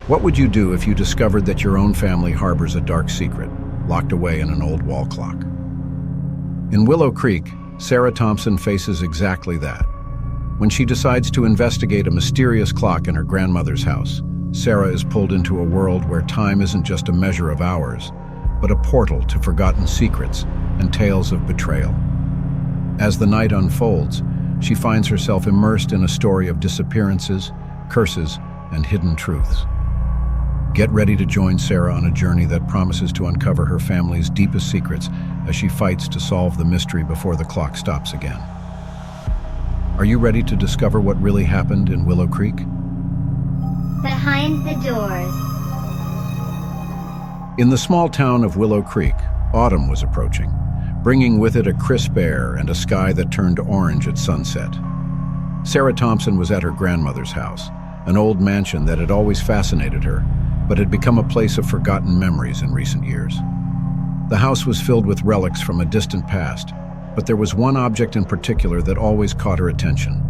What would you do if you discovered that your own family harbors a dark secret, locked away in an old wall clock? In Willow Creek, Sarah Thompson faces exactly that. When she decides to investigate a mysterious clock in her grandmother's house, Sarah is pulled into a world where time isn't just a measure of hours, but a portal to forgotten secrets and tales of betrayal. As the night unfolds, she finds herself immersed in a story of disappearances, curses, and hidden truths. Get ready to join Sarah on a journey that promises to uncover her family's deepest secrets as she fights to solve the mystery before the clock stops again. Are you ready to discover what really happened in Willow Creek? Behind the doors. In the small town of Willow Creek, autumn was approaching, bringing with it a crisp air and a sky that turned orange at sunset. Sarah Thompson was at her grandmother's house, an old mansion that had always fascinated her, but had become a place of forgotten memories in recent years. The house was filled with relics from a distant past, but there was one object in particular that always caught her attention: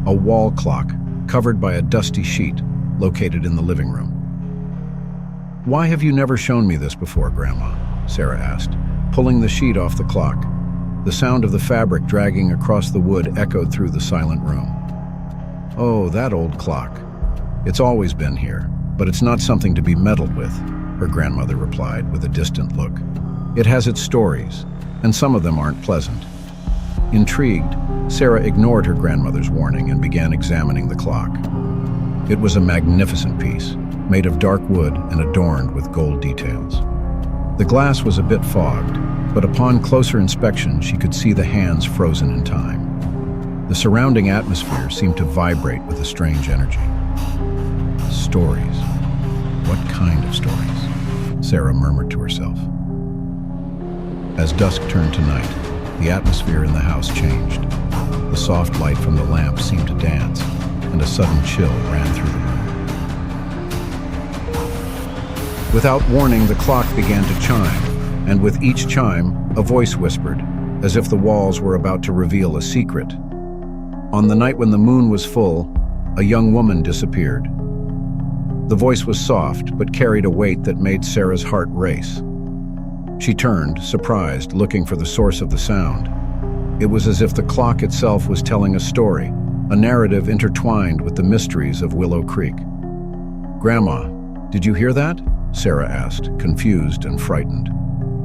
a wall clock covered by a dusty sheet located in the living room. "Why have you never shown me this before, Grandma?" Sarah asked, pulling the sheet off the clock. The sound of the fabric dragging across the wood echoed through the silent room. "Oh, that old clock. It's always been here, but it's not something to be meddled with," her grandmother replied with a distant look. "It has its stories, and some of them aren't pleasant." Intrigued, Sarah ignored her grandmother's warning and began examining the clock. It was a magnificent piece, made of dark wood and adorned with gold details. The glass was a bit fogged, but upon closer inspection she could see the hands frozen in time. The surrounding atmosphere seemed to vibrate with a strange energy. Stories. What kind of stories? Sarah murmured to herself. As dusk turned to night, the atmosphere in the house changed. The soft light from the lamp seemed to dance, and a sudden chill ran through the room. Without warning, the clock began to chime, and with each chime, a voice whispered, as if the walls were about to reveal a secret. On the night when the moon was full, a young woman disappeared. The voice was soft, but carried a weight that made Sarah's heart race. She turned, surprised, looking for the source of the sound. It was as if the clock itself was telling a story, a narrative intertwined with the mysteries of Willow Creek. "Grandma, did you hear that?" Sarah asked, confused and frightened.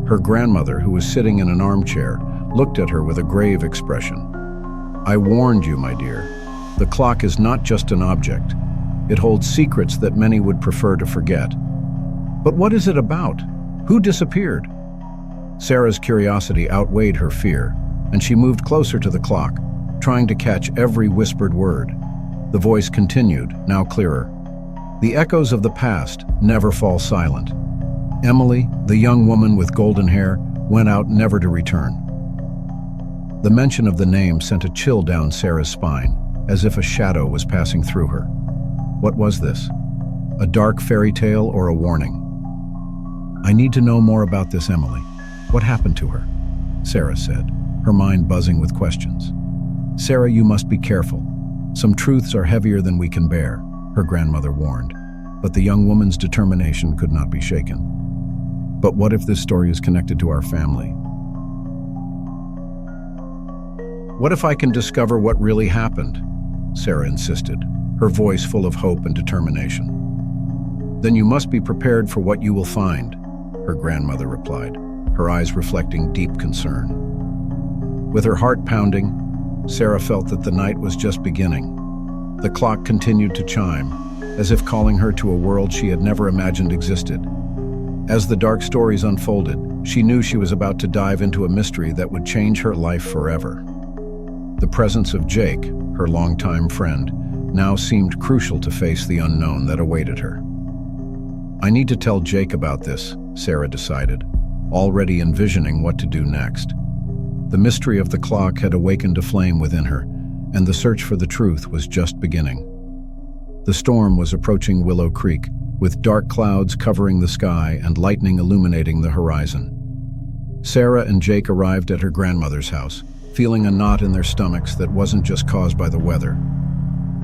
Her grandmother, who was sitting in an armchair, looked at her with a grave expression. "I warned you, my dear. The clock is not just an object. It holds secrets that many would prefer to forget." "But what is it about? Who disappeared?" Sarah's curiosity outweighed her fear, and she moved closer to the clock, trying to catch every whispered word. The voice continued, now clearer. "The echoes of the past never fall silent. Emily, the young woman with golden hair, went out never to return." The mention of the name sent a chill down Sarah's spine, as if a shadow was passing through her. What was this? A dark fairy tale or a warning? "I need to know more about this, Emily. What happened to her?" Sarah said, her mind buzzing with questions. "Sarah, you must be careful. Some truths are heavier than we can bear," her grandmother warned, but the young woman's determination could not be shaken. "But what if this story is connected to our family? What if I can discover what really happened?" Sarah insisted, her voice full of hope and determination. "Then you must be prepared for what you will find," her grandmother replied, her eyes reflecting deep concern. With her heart pounding, Sarah felt that the night was just beginning. The clock continued to chime, as if calling her to a world she had never imagined existed. As the dark stories unfolded, she knew she was about to dive into a mystery that would change her life forever. The presence of Jake, her longtime friend, now seemed crucial to face the unknown that awaited her. "I need to tell Jake about this," Sarah decided, already envisioning what to do next. The mystery of the clock had awakened a flame within her, and the search for the truth was just beginning. The storm was approaching Willow Creek, with dark clouds covering the sky and lightning illuminating the horizon. Sarah and Jake arrived at her grandmother's house, feeling a knot in their stomachs that wasn't just caused by the weather.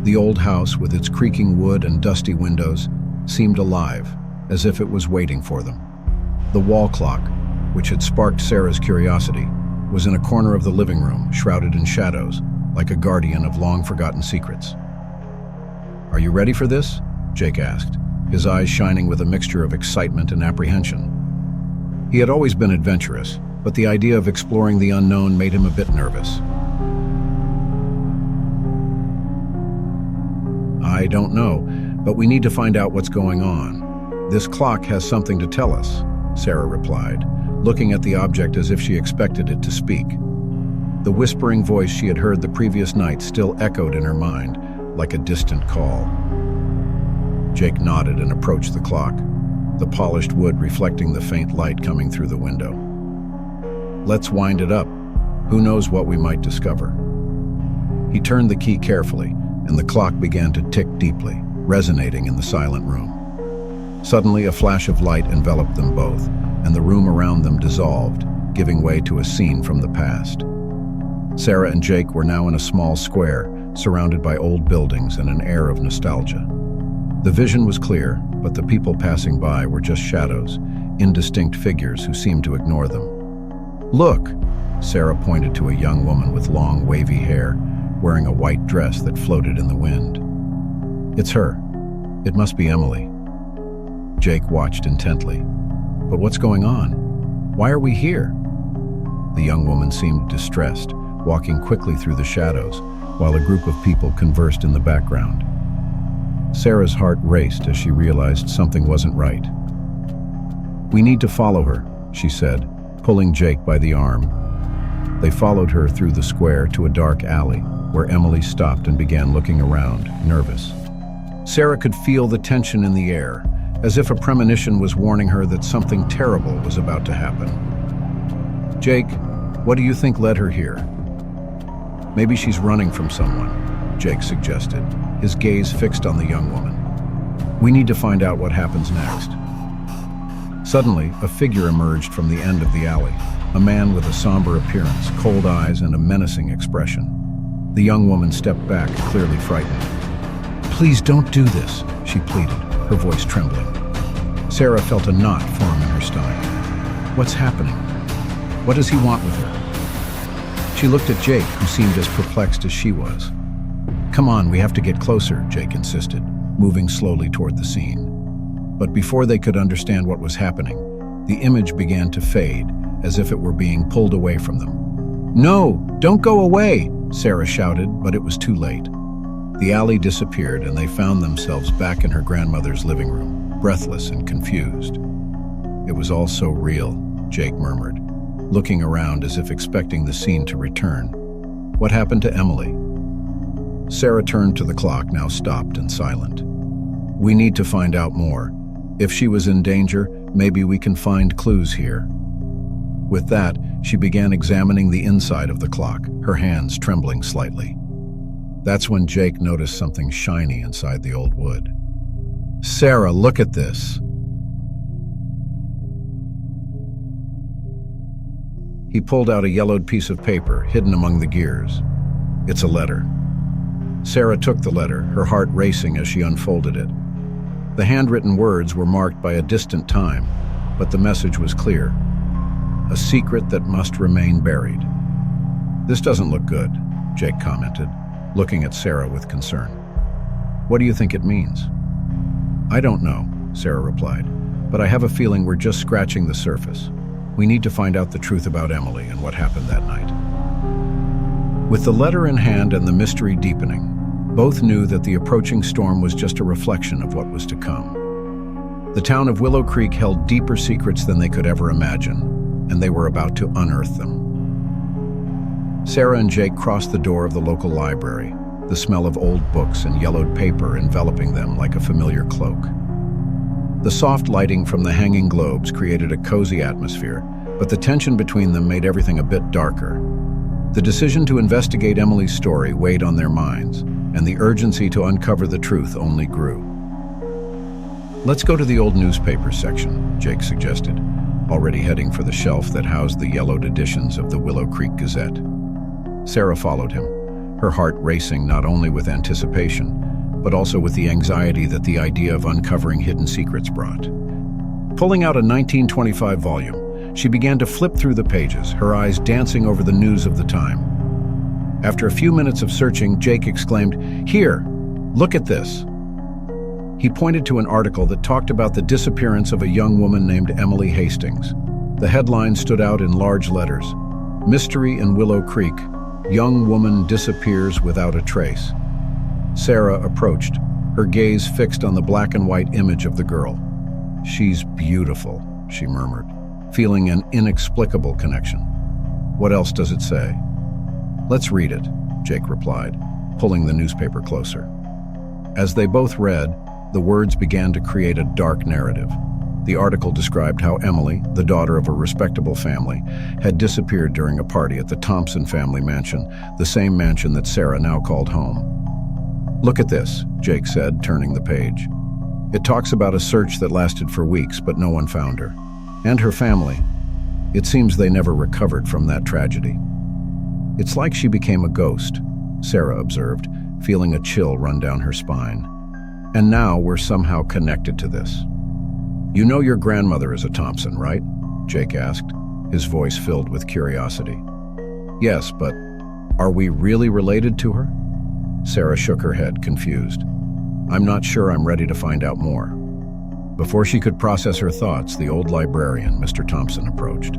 The old house, with its creaking wood and dusty windows, seemed alive, as if it was waiting for them. The wall clock, which had sparked Sarah's curiosity, was in a corner of the living room, shrouded in shadows, like a guardian of long-forgotten secrets. "Are you ready for this?" Jake asked, his eyes shining with a mixture of excitement and apprehension. He had always been adventurous, but the idea of exploring the unknown made him a bit nervous. "I don't know, but we need to find out what's going on. This clock has something to tell us," Sarah replied, looking at the object as if she expected it to speak. The whispering voice she had heard the previous night still echoed in her mind, like a distant call. Jake nodded and approached the clock, the polished wood reflecting the faint light coming through the window. "Let's wind it up. Who knows what we might discover." He turned the key carefully, and the clock began to tick deeply, resonating in the silent room. Suddenly, a flash of light enveloped them both, and the room around them dissolved, giving way to a scene from the past. Sarah and Jake were now in a small square, surrounded by old buildings and an air of nostalgia. The vision was clear, but the people passing by were just shadows, indistinct figures who seemed to ignore them. "Look!" Sarah pointed to a young woman with long, wavy hair, wearing a white dress that floated in the wind. "It's her. It must be Emily." Jake watched intently. "But what's going on? Why are we here?" The young woman seemed distressed, walking quickly through the shadows, while a group of people conversed in the background. Sarah's heart raced as she realized something wasn't right. "We need to follow her," she said, pulling Jake by the arm. They followed her through the square to a dark alley, where Emily stopped and began looking around, nervous. Sarah could feel the tension in the air, as if a premonition was warning her that something terrible was about to happen. "Jake, what do you think led her here?" "Maybe she's running from someone," Jake suggested, his gaze fixed on the young woman. "We need to find out what happens next." Suddenly, a figure emerged from the end of the alley, a man with a somber appearance, cold eyes, and a menacing expression. The young woman stepped back, clearly frightened. "Please don't do this," she pleaded, her voice trembling. Sarah felt a knot form in her stomach. "What's happening? What does he want with her?" She looked at Jake, who seemed as perplexed as she was. "Come on, we have to get closer," Jake insisted, moving slowly toward the scene. But before they could understand what was happening, the image began to fade, as if it were being pulled away from them. "No, don't go away!" Sarah shouted, but it was too late. The alley disappeared, and they found themselves back in her grandmother's living room, breathless and confused. "It was all so real," Jake murmured, looking around as if expecting the scene to return. "What happened to Emily?" Sarah turned to the clock, now stopped and silent. "We need to find out more. If she was in danger, maybe we can find clues here." With that, she began examining the inside of the clock, her hands trembling slightly. That's when Jake noticed something shiny inside the old wood. "Sarah, look at this!" He pulled out a yellowed piece of paper hidden among the gears. "It's a letter." Sarah took the letter, her heart racing as she unfolded it. The handwritten words were marked by a distant time, but the message was clear. A secret that must remain buried. "This doesn't look good," Jake commented, looking at Sarah with concern. "What do you think it means?" "I don't know," Sarah replied, "but I have a feeling we're just scratching the surface. We need to find out the truth about Emily and what happened that night." With the letter in hand and the mystery deepening, both knew that the approaching storm was just a reflection of what was to come. The town of Willow Creek held deeper secrets than they could ever imagine, and they were about to unearth them. Sarah and Jake crossed the door of the local library, the smell of old books and yellowed paper enveloping them like a familiar cloak. The soft lighting from the hanging globes created a cozy atmosphere, but the tension between them made everything a bit darker. The decision to investigate Emily's story weighed on their minds, and the urgency to uncover the truth only grew. "Let's go to the old newspaper section," Jake suggested, already heading for the shelf that housed the yellowed editions of the Willow Creek Gazette. Sarah followed him, her heart racing not only with anticipation, but also with the anxiety that the idea of uncovering hidden secrets brought. Pulling out a 1925 volume, she began to flip through the pages, her eyes dancing over the news of the time. After a few minutes of searching, Jake exclaimed, "Here, look at this." He pointed to an article that talked about the disappearance of a young woman named Emily Hastings. The headline stood out in large letters: "Mystery in Willow Creek. Young woman disappears without a trace." Sarah approached, her gaze fixed on the black and white image of the girl. "She's beautiful," she murmured, feeling an inexplicable connection. "What else does it say?" "Let's read it," Jake replied, pulling the newspaper closer. As they both read, the words began to create a dark narrative. The article described how Emily, the daughter of a respectable family, had disappeared during a party at the Thompson family mansion, the same mansion that Sarah now called home. "Look at this," Jake said, turning the page. "It talks about a search that lasted for weeks, but no one found her. And her family. It seems they never recovered from that tragedy." "It's like she became a ghost," Sarah observed, feeling a chill run down her spine. "And now we're somehow connected to this." "You know your grandmother is a Thompson, right?" Jake asked, his voice filled with curiosity. "Yes, but are we really related to her?" Sarah shook her head, confused. "I'm not sure I'm ready to find out more." Before she could process her thoughts, the old librarian, Mr. Thompson, approached.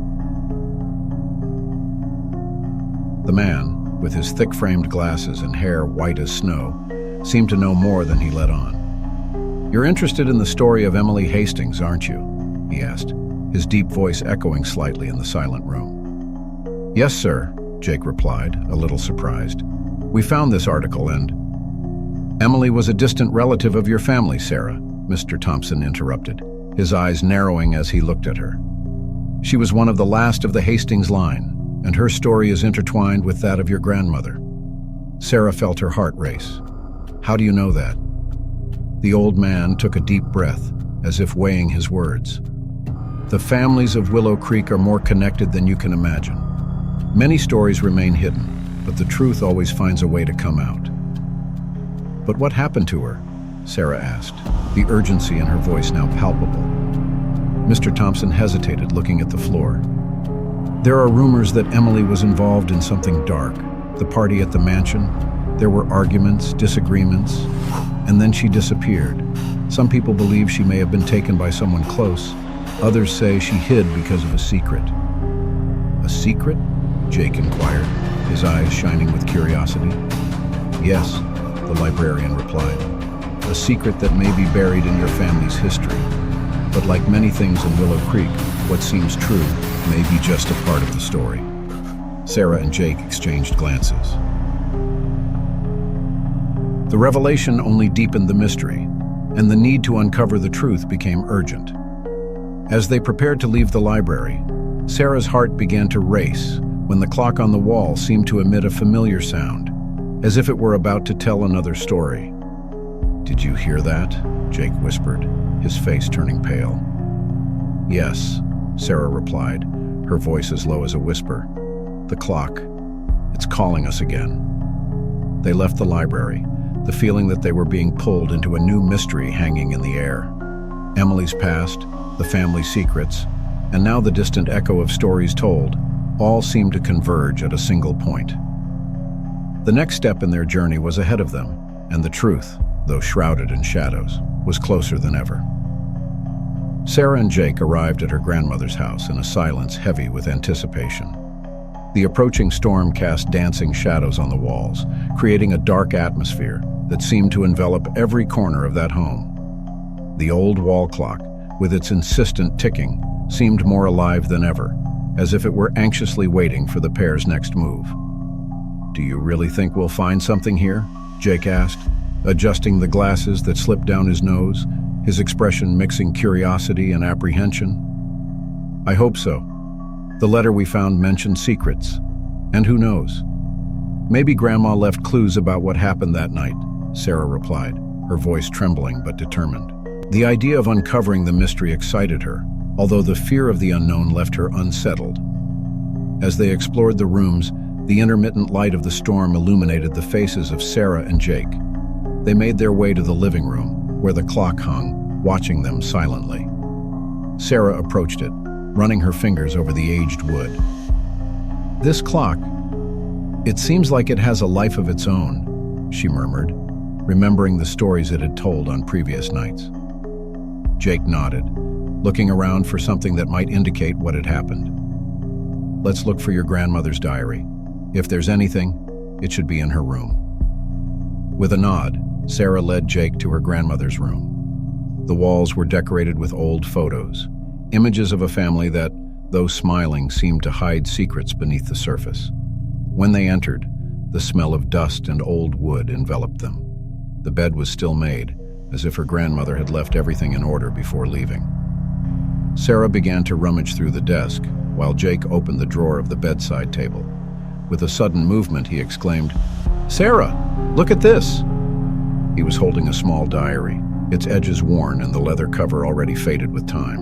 The man, with his thick-framed glasses and hair white as snow, seemed to know more than he let on. "You're interested in the story of Emily Hastings, aren't you?" he asked, his deep voice echoing slightly in the silent room. "Yes, sir," Jake replied, a little surprised. "We found this article and—" "Emily was a distant relative of your family, Sarah," Mr. Thompson interrupted, his eyes narrowing as he looked at her. "She was one of the last of the Hastings line, and her story is intertwined with that of your grandmother." Sarah felt her heart race. "How do you know that?" The old man took a deep breath, as if weighing his words. "The families of Willow Creek are more connected than you can imagine. Many stories remain hidden, but the truth always finds a way to come out." "But what happened to her?" Sarah asked, the urgency in her voice now palpable. Mr. Thompson hesitated, looking at the floor. "There are rumors that Emily was involved in something dark. The party at the mansion. There were arguments, disagreements, and then she disappeared. Some people believe she may have been taken by someone close. Others say she hid because of a secret." "A secret?" Jake inquired, his eyes shining with curiosity. "Yes," the librarian replied. "A secret that may be buried in your family's history. But like many things in Willow Creek, what seems true may be just a part of the story." Sarah and Jake exchanged glances. The revelation only deepened the mystery, and the need to uncover the truth became urgent. As they prepared to leave the library, Sarah's heart began to race when the clock on the wall seemed to emit a familiar sound, as if it were about to tell another story. "Did you hear that?" Jake whispered, his face turning pale. "Yes," Sarah replied, her voice as low as a whisper. "The clock. It's calling us again." They left the library, the feeling that they were being pulled into a new mystery hanging in the air. Emily's past, the family secrets, and now the distant echo of stories told, all seemed to converge at a single point. The next step in their journey was ahead of them, and the truth, though shrouded in shadows, was closer than ever. Sarah and Jake arrived at her grandmother's house in a silence heavy with anticipation. The approaching storm cast dancing shadows on the walls, creating a dark atmosphere that seemed to envelop every corner of that home. The old wall clock, with its insistent ticking, seemed more alive than ever, as if it were anxiously waiting for the pair's next move. "Do you really think we'll find something here?" Jake asked, adjusting the glasses that slipped down his nose, his expression mixing curiosity and apprehension. "I hope so. The letter we found mentioned secrets. And who knows? Maybe Grandma left clues about what happened that night," Sarah replied, her voice trembling but determined. The idea of uncovering the mystery excited her, although the fear of the unknown left her unsettled. As they explored the rooms, the intermittent light of the storm illuminated the faces of Sarah and Jake. They made their way to the living room, where the clock hung, watching them silently. Sarah approached it, running her fingers over the aged wood. "This clock, it seems like it has a life of its own," she murmured, remembering the stories it had told on previous nights. Jake nodded, looking around for something that might indicate what had happened. "Let's look for your grandmother's diary. If there's anything, it should be in her room." With a nod, Sarah led Jake to her grandmother's room. The walls were decorated with old photos, images of a family that, though smiling, seemed to hide secrets beneath the surface. When they entered, the smell of dust and old wood enveloped them. The bed was still made, as if her grandmother had left everything in order before leaving. Sarah began to rummage through the desk, while Jake opened the drawer of the bedside table. With a sudden movement, he exclaimed, "Sarah, look at this!" He was holding a small diary, its edges worn and the leather cover already faded with time.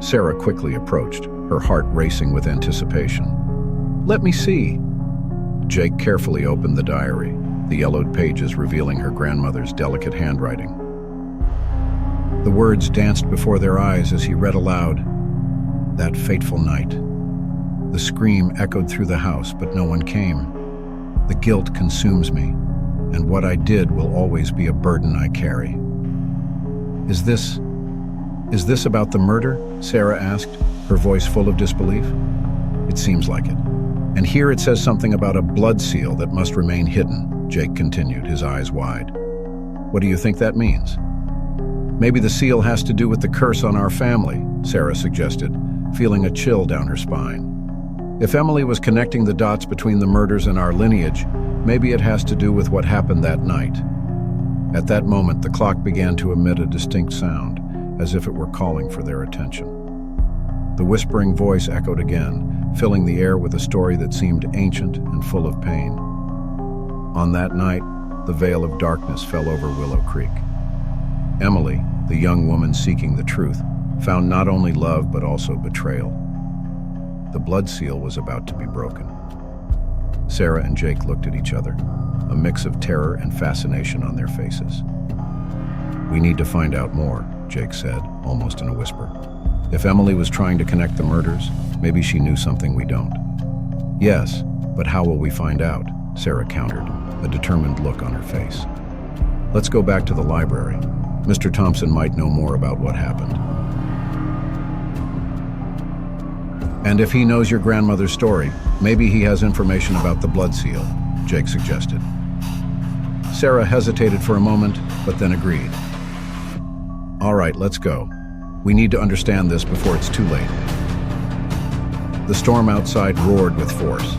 Sarah quickly approached, her heart racing with anticipation. "Let me see." Jake carefully opened the diary, the yellowed pages revealing her grandmother's delicate handwriting. The words danced before their eyes as he read aloud, "That fateful night. The scream echoed through the house, but no one came. The guilt consumes me, and what I did will always be a burden I carry." Is this about the murder?" Sarah asked, her voice full of disbelief. "It seems like it. And here it says something about a blood seal that must remain hidden," Jake continued, his eyes wide. "What do you think that means?" "Maybe the seal has to do with the curse on our family," Sarah suggested, feeling a chill down her spine. "If Emily was connecting the dots between the murders and our lineage, maybe it has to do with what happened that night." At that moment, the clock began to emit a distinct sound, as if it were calling for their attention. The whispering voice echoed again, filling the air with a story that seemed ancient and full of pain. On that night, the veil of darkness fell over Willow Creek. Emily, the young woman seeking the truth, found not only love but also betrayal. The blood seal was about to be broken. Sarah and Jake looked at each other, a mix of terror and fascination on their faces. "We need to find out more," Jake said, almost in a whisper. "If Emily was trying to connect the murders, maybe she knew something we don't." "Yes, but how will we find out?" Sarah countered, a determined look on her face. "Let's go back to the library. Mr. Thompson might know more about what happened." "And if he knows your grandmother's story, maybe he has information about the blood seal," Jake suggested. Sarah hesitated for a moment, but then agreed. "All right, let's go. We need to understand this before it's too late." The storm outside roared with force,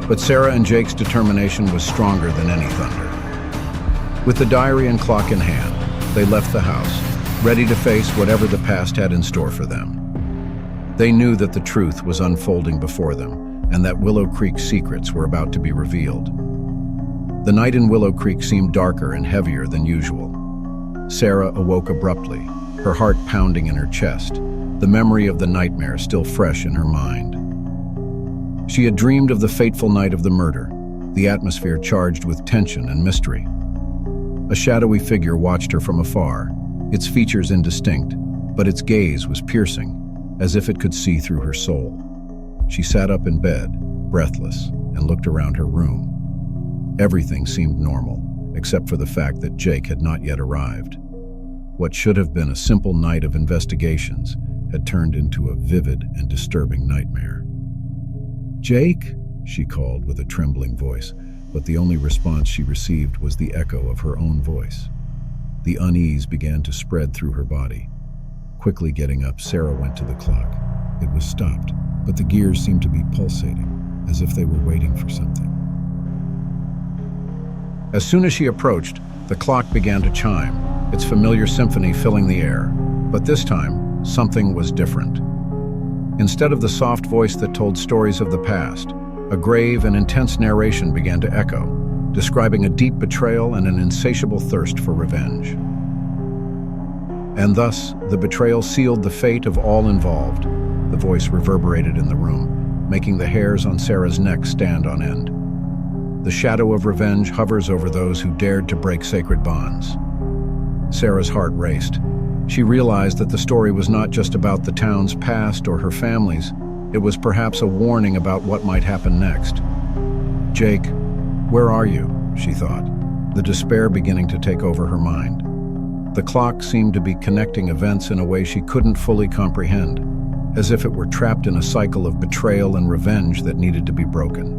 but Sarah and Jake's determination was stronger than any thunder. With the diary and clock in hand, they left the house, ready to face whatever the past had in store for them. They knew that the truth was unfolding before them, and that Willow Creek's secrets were about to be revealed. The night in Willow Creek seemed darker and heavier than usual. Sarah awoke abruptly, her heart pounding in her chest, the memory of the nightmare still fresh in her mind. She had dreamed of the fateful night of the murder, the atmosphere charged with tension and mystery. A shadowy figure watched her from afar, its features indistinct, but its gaze was piercing, as if it could see through her soul. She sat up in bed, breathless, and looked around her room. Everything seemed normal, except for the fact that Jake had not yet arrived. What should have been a simple night of investigations had turned into a vivid and disturbing nightmare. "Jake?" she called with a trembling voice, but the only response she received was the echo of her own voice. The unease began to spread through her body. Quickly getting up, Sarah went to the clock. It was stopped, but the gears seemed to be pulsating, as if they were waiting for something. As soon as she approached, the clock began to chime, its familiar symphony filling the air. But this time, something was different. Instead of the soft voice that told stories of the past, a grave and intense narration began to echo, describing a deep betrayal and an insatiable thirst for revenge. And thus, the betrayal sealed the fate of all involved. The voice reverberated in the room, making the hairs on Sarah's neck stand on end. The shadow of revenge hovers over those who dared to break sacred bonds. Sarah's heart raced. She realized that the story was not just about the town's past or her family's. It was perhaps a warning about what might happen next. "Jake, where are you?" she thought, the despair beginning to take over her mind. The clock seemed to be connecting events in a way she couldn't fully comprehend, as if it were trapped in a cycle of betrayal and revenge that needed to be broken.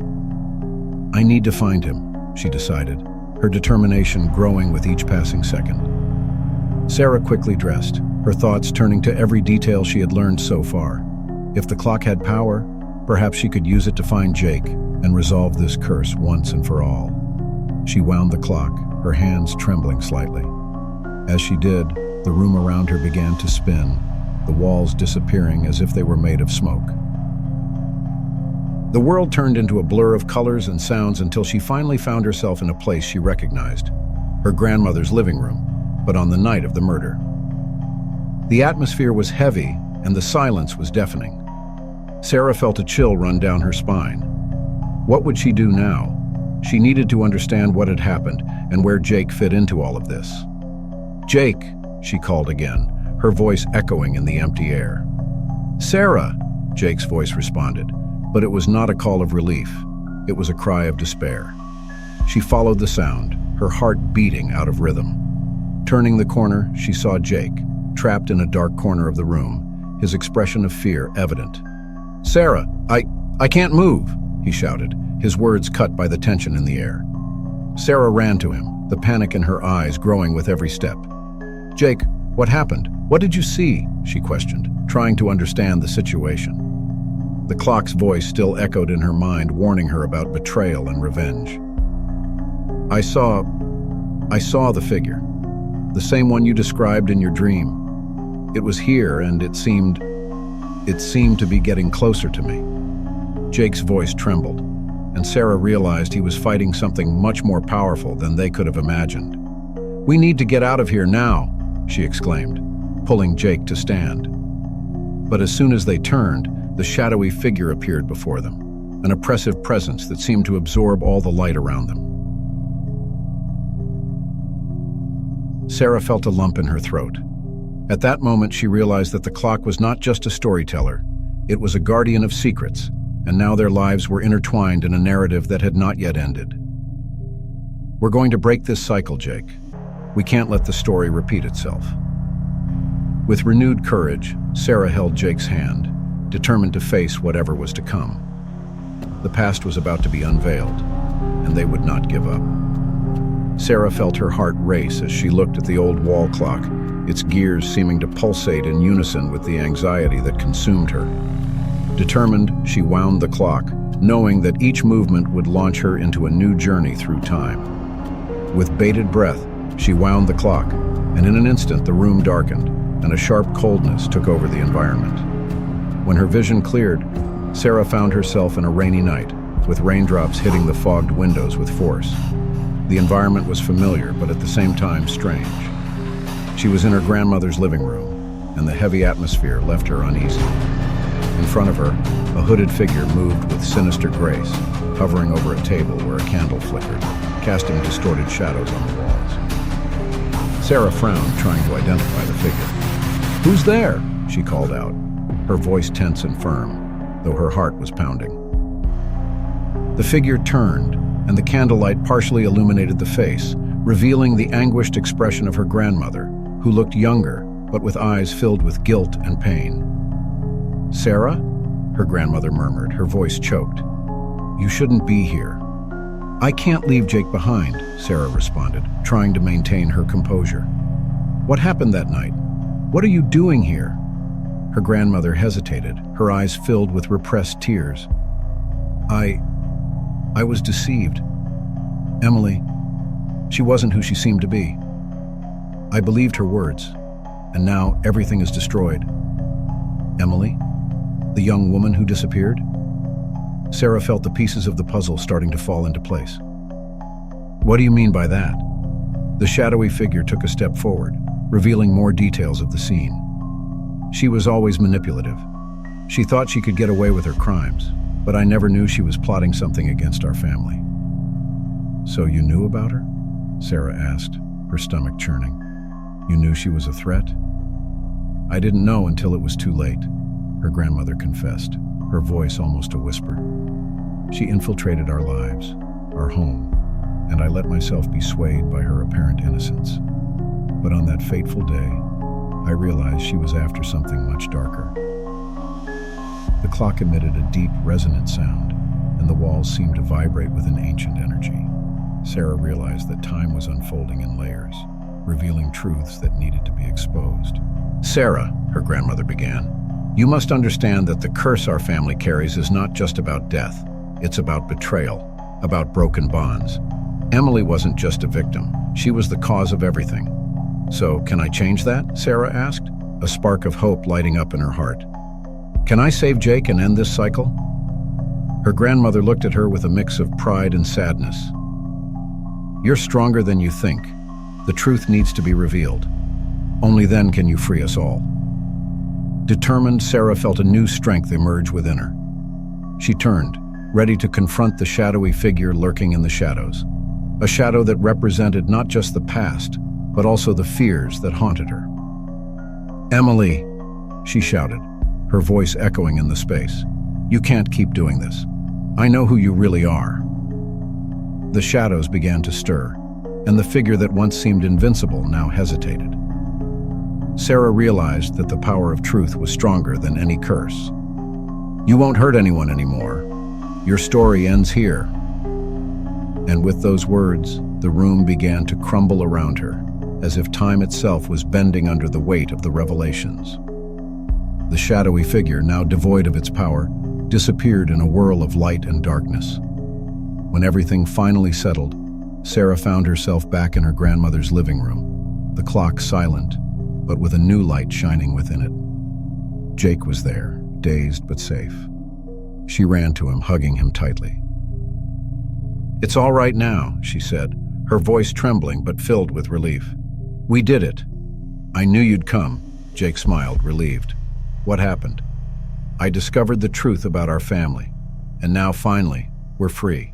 "I need to find him," she decided, her determination growing with each passing second. Sarah quickly dressed, her thoughts turning to every detail she had learned so far. If the clock had power, perhaps she could use it to find Jake and resolve this curse once and for all. She wound the clock, her hands trembling slightly. As she did, the room around her began to spin, the walls disappearing as if they were made of smoke. The world turned into a blur of colors and sounds until she finally found herself in a place she recognized, her grandmother's living room, but on the night of the murder. The atmosphere was heavy and the silence was deafening. Sarah felt a chill run down her spine. What would she do now? She needed to understand what had happened and where Jake fit into all of this. "Jake," she called again, her voice echoing in the empty air. "Sarah," Jake's voice responded, but it was not a call of relief. It was a cry of despair. She followed the sound, her heart beating out of rhythm. Turning the corner, she saw Jake, trapped in a dark corner of the room, his expression of fear evident. "Sarah, I can't move," he shouted, his words cut by the tension in the air. Sarah ran to him, the panic in her eyes growing with every step. "Jake, what happened? What did you see?" she questioned, trying to understand the situation. The clock's voice still echoed in her mind, warning her about betrayal and revenge. I saw the figure. The same one you described in your dream. It was here, and it seemed to be getting closer to me." Jake's voice trembled, and Sarah realized he was fighting something much more powerful than they could have imagined. "We need to get out of here now," she exclaimed, pulling Jake to stand. But as soon as they turned, the shadowy figure appeared before them, an oppressive presence that seemed to absorb all the light around them. Sarah felt a lump in her throat. At that moment, she realized that the clock was not just a storyteller, it was a guardian of secrets, and now their lives were intertwined in a narrative that had not yet ended. "We're going to break this cycle, Jake. We can't let the story repeat itself." With renewed courage, Sarah held Jake's hand, determined to face whatever was to come. The past was about to be unveiled, and they would not give up. Sarah felt her heart race as she looked at the old wall clock, its gears seeming to pulsate in unison with the anxiety that consumed her. Determined, she wound the clock, knowing that each movement would launch her into a new journey through time. With bated breath, she wound the clock, and in an instant the room darkened, and a sharp coldness took over the environment. When her vision cleared, Sarah found herself in a rainy night, with raindrops hitting the fogged windows with force. The environment was familiar, but at the same time strange. She was in her grandmother's living room, and the heavy atmosphere left her uneasy. In front of her, a hooded figure moved with sinister grace, hovering over a table where a candle flickered, casting distorted shadows on the walls. Sarah frowned, trying to identify the figure. "Who's there?" she called out, her voice tense and firm, though her heart was pounding. The figure turned, and the candlelight partially illuminated the face, revealing the anguished expression of her grandmother, who looked younger, but with eyes filled with guilt and pain. "Sarah?" her grandmother murmured, her voice choked. "You shouldn't be here." "I can't leave Jake behind," Sarah responded, trying to maintain her composure. "What happened that night? What are you doing here?" Her grandmother hesitated, her eyes filled with repressed tears. I was deceived. Emily, she wasn't who she seemed to be. I believed her words, and now everything is destroyed." "Emily? The young woman who disappeared?" Sarah felt the pieces of the puzzle starting to fall into place. "What do you mean by that?" The shadowy figure took a step forward, revealing more details of the scene. "She was always manipulative. She thought she could get away with her crimes, but I never knew she was plotting something against our family." "So you knew about her?" Sarah asked, her stomach churning. "You knew she was a threat?" "I didn't know until it was too late," her grandmother confessed, her voice almost a whisper. "She infiltrated our lives, our home, and I let myself be swayed by her apparent innocence. But on that fateful day, I realized she was after something much darker." The clock emitted a deep, resonant sound, and the walls seemed to vibrate with an ancient energy. Sarah realized that time was unfolding in layers, revealing truths that needed to be exposed. "Sarah," her grandmother began, "you must understand that the curse our family carries is not just about death. It's about betrayal, about broken bonds. Emily wasn't just a victim. She was the cause of everything." "So, can I change that?" Sarah asked, a spark of hope lighting up in her heart. "Can I save Jake and end this cycle?" Her grandmother looked at her with a mix of pride and sadness. "You're stronger than you think. The truth needs to be revealed. Only then can you free us all." Determined, Sarah felt a new strength emerge within her. She turned, ready to confront the shadowy figure lurking in the shadows. A shadow that represented not just the past, but also the fears that haunted her. "Emily," she shouted, her voice echoing in the space. "You can't keep doing this. I know who you really are." The shadows began to stir, and the figure that once seemed invincible now hesitated. Sarah realized that the power of truth was stronger than any curse. "You won't hurt anyone anymore. Your story ends here." And with those words, the room began to crumble around her, as if time itself was bending under the weight of the revelations. The shadowy figure, now devoid of its power, disappeared in a whirl of light and darkness. When everything finally settled, Sarah found herself back in her grandmother's living room, the clock silent, but with a new light shining within it. Jake was there, dazed but safe. She ran to him, hugging him tightly. "It's all right now," she said, her voice trembling but filled with relief. "We did it." "I knew you'd come," Jake smiled, relieved. "What happened?" "I discovered the truth about our family, and now finally, we're free."